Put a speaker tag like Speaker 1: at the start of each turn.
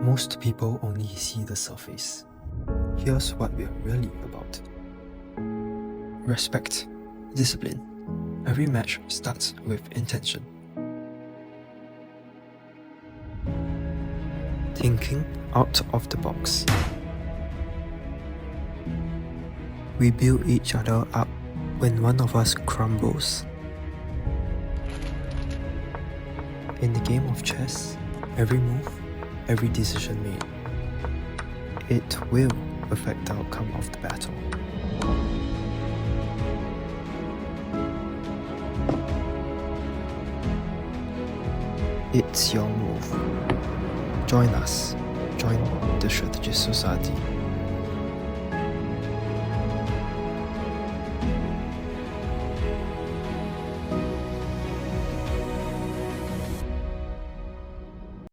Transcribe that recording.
Speaker 1: Most people only see the surface. Here's what we're really about. Respect, discipline. Every match starts with intention. Thinking out of the box. We build each other up when one of us crumbles. In the game of chess, every move, every decision made, it will affect the outcome of the battle. It's your move. Join us. Join the Strategist Society.